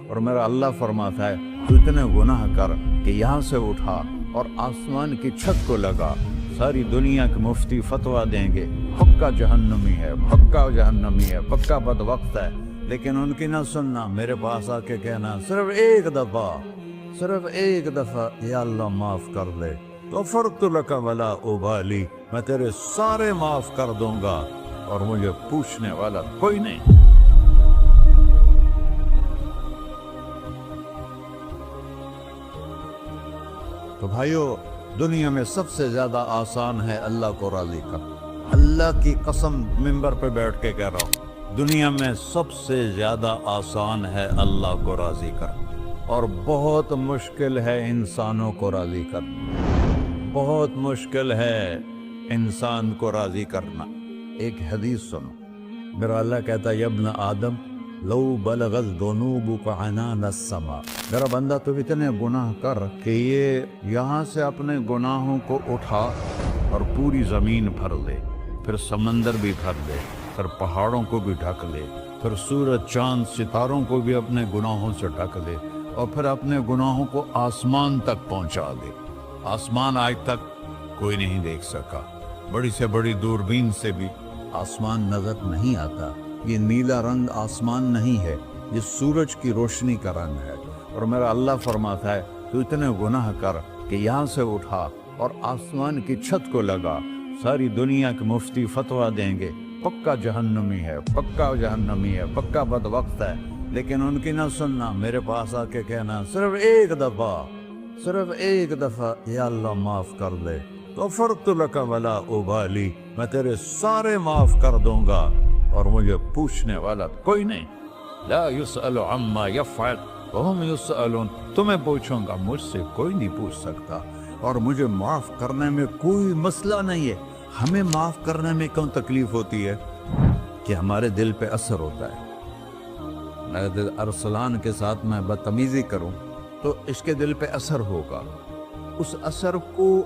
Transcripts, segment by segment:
اور میرا اللہ فرماتا ہے تو اتنے گناہ کر کہ یہاں سے اٹھا اور آسمان کی چھت کو لگا، ساری دنیا کے مفتی فتویٰ دیں گے پکا جہنمی ہے، پکا جہنمی ہے، پکا بدبخت ہے، لیکن ان کی نہ سننا، میرے پاس آ کے کہنا صرف ایک دفعہ یا اللہ معاف کر دے، غفرت لک ولا ابالی، میں تیرے سارے معاف کر دوں گا اور مجھے پوچھنے والا کوئی نہیں۔ تو بھائیو، دنیا میں سب سے زیادہ آسان ہے اللہ کو راضی کرنا، اللہ کی قسم ممبر پہ بیٹھ کے کہہ رہا ہوں، دنیا میں سب سے زیادہ آسان ہے اللہ کو راضی کرنا، اور بہت مشکل ہے انسانوں کو راضی کرنا، بہت مشکل ہے انسان کو راضی کرنا۔ ایک حدیث سنو، میرا اللہ کہتا ہے یا ابن آدم لو بلغت ذنوبک عنان السماء، میرا بندہ تو اتنے گناہ کر کہ یہ یہاں سے اپنے گناہوں کو اٹھا اور پوری زمین بھر دے، پھر سمندر بھی بھر دے، پھر پہاڑوں کو بھی ڈھک لے، پھر سورج چاند ستاروں کو بھی اپنے گناہوں سے ڈھک لے، اور پھر اپنے گناہوں کو آسمان تک پہنچا دے۔ آسمان آج تک کوئی نہیں دیکھ سکا، بڑی سے بڑی دوربین سے بھی آسمان نظر نہیں آتا، یہ نیلا رنگ آسمان نہیں ہے، یہ سورج کی روشنی کا رنگ ہے۔ اور میرا اللہ فرماتا ہے تو اتنے گناہ کر کہ یہاں سے اٹھا اور آسمان کی چھت کو لگا، ساری دنیا کے مفتی فتویٰ دیں گے پکا جہنمی ہے، پکا جہنمی ہے، پکا بدبخت ہے، لیکن ان کی نہ سننا، میرے پاس آ کے کہنا صرف ایک دفعہ یا اللہ معاف کر دے، غفرت لک ولا ابالی، میں تیرے سارے معاف کر دوں گا اور مجھے پوچھنے والا کوئی نہیں۔ لا يسأل عما يفعل وهم يسألون، تمہیں پوچھوں گا، مجھ سے کوئی نہیں پوچھ سکتا، اور مجھے معاف کرنے میں کوئی مسئلہ نہیں ہے۔ ہمیں معاف کرنے میں کیوں تکلیف ہوتی ہے؟ کہ ہمارے دل پہ اثر ہوتا ہے۔ اگر ارسلان کے ساتھ میں بدتمیزی کروں تو اس کے دل پہ اثر ہوگا، اس اثر کو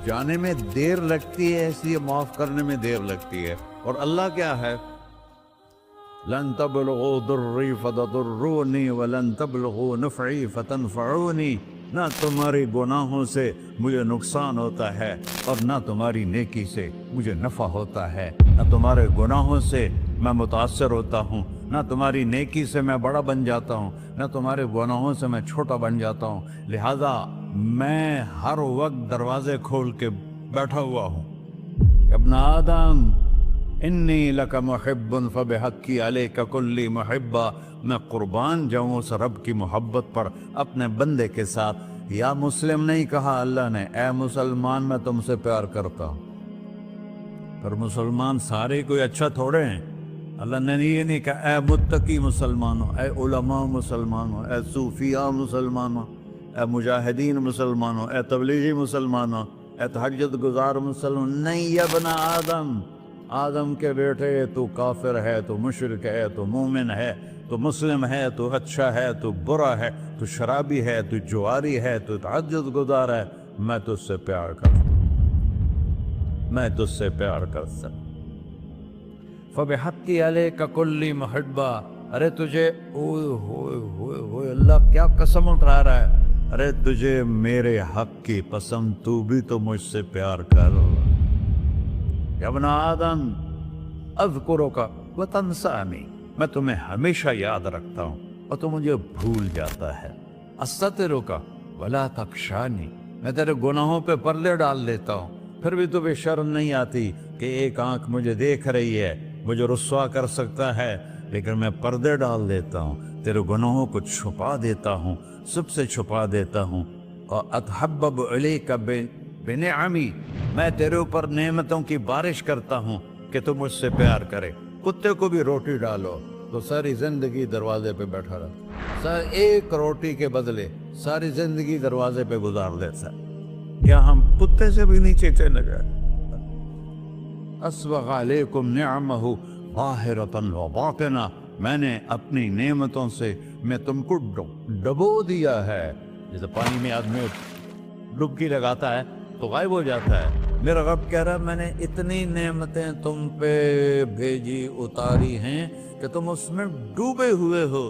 جانے میں دیر لگتی ہے، اس لیے معاف کرنے میں دیر لگتی ہے۔ اور اللہ کیا ہے؟ لن تبلغوا ضري فتضروني ولن تبلغوا نفعي فتنفعوني، نہ تمہاری گناہوں سے مجھے نقصان ہوتا ہے اور نہ تمہاری نیکی سے مجھے نفع ہوتا ہے، نہ تمہارے گناہوں سے میں متاثر ہوتا ہوں، نہ تمہاری نیکی سے میں بڑا بن جاتا ہوں، نہ تمہارے گناہوں سے میں چھوٹا بن جاتا ہوں، لہذا میں ہر وقت دروازے کھول کے بیٹھا ہوا ہوں۔ ابن آدم انی لک محب فبحقی علیک کلی محبہ، میں قربان جاؤں اس رب کی محبت پر اپنے بندے کے ساتھ۔ یا مسلم نہیں کہا اللہ نے، اے مسلمان میں تم سے پیار کرتا ہوں۔ پر مسلمان سارے کوئی اچھا تھوڑے ہیں، اللہ نے یہ نہیں کہا اے متقی مسلمانوں، اے علماء مسلمانوں، اے صوفیاء مسلمانوں، اے مجاہدین مسلمانوں، اے تبلیغی مسلمانوں، اے تہجد گزار مسلمان، نہیں یا ابن آدم، آدم کے بیٹے، تو کافر ہے، تو مشرک ہے، تو مومن ہے، تو مسلم ہے، تو اچھا ہے، تو برا ہے، تو شرابی ہے، تو جواری ہے، تو تہجد گزار ہے، میں تجھ سے پیار کرتا ہوں، میں تجھ سے پیار کرتا ہوں۔ فبحقی علیک کلی محبہ، ارے تجھے اوئے ہوئے ہوئے ہوئے، اللہ کیا قسم اٹھا رہا ہے، ارے تجھے میرے حق کی قسم، تو بھی تو مجھ سے پیار کر۔ یا ابن آدم اذکرک وتنسانی، میں تمہیں ہمیشہ یاد رکھتا ہوں اور تو مجھے بھول جاتا ہے۔ استترک ولا تخشانی، میں تیرے گناہوں پہ پردے ڈال دیتا ہوں، پھر بھی تمہیں شرم نہیں آتی کہ ایک آنکھ مجھے دیکھ رہی ہے، مجھے رسوا کر سکتا ہے، لیکن میں پردے ڈال دیتا ہوں، تیرے گناہوں کو چھپا دیتا ہوں، سب سے چھپا دیتا ہوں۔ اور اتحبب علیک بنعمی، میں تیرے اوپر نعمتوں کی بارش کرتا ہوں کہ تو مجھ سے پیار کرے۔ کتے کو بھی روٹی ڈالو تو ساری زندگی دروازے پہ بیٹھا رہتا، ایک روٹی کے بدلے ساری زندگی دروازے پہ گزار دیتا ہے۔ کیا ہم کتے سے بھی نیچے چلے گئے؟ اسبغ علیکم نعمہ ظاہرۃ و باطنہ، میں نے اپنی نعمتوں سے میں تم کو ڈبو دیا ہے، جیسے پانی میں آدمی ڈبکی لگاتا ہے تو غائب ہو جاتا ہے۔ میرا رب کہہ رہا ہے میں نے اتنی نعمتیں تم پہ بھیجی، اتاری ہیں کہ تم اس میں ڈوبے ہوئے ہو،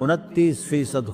29%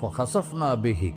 فخسفنا به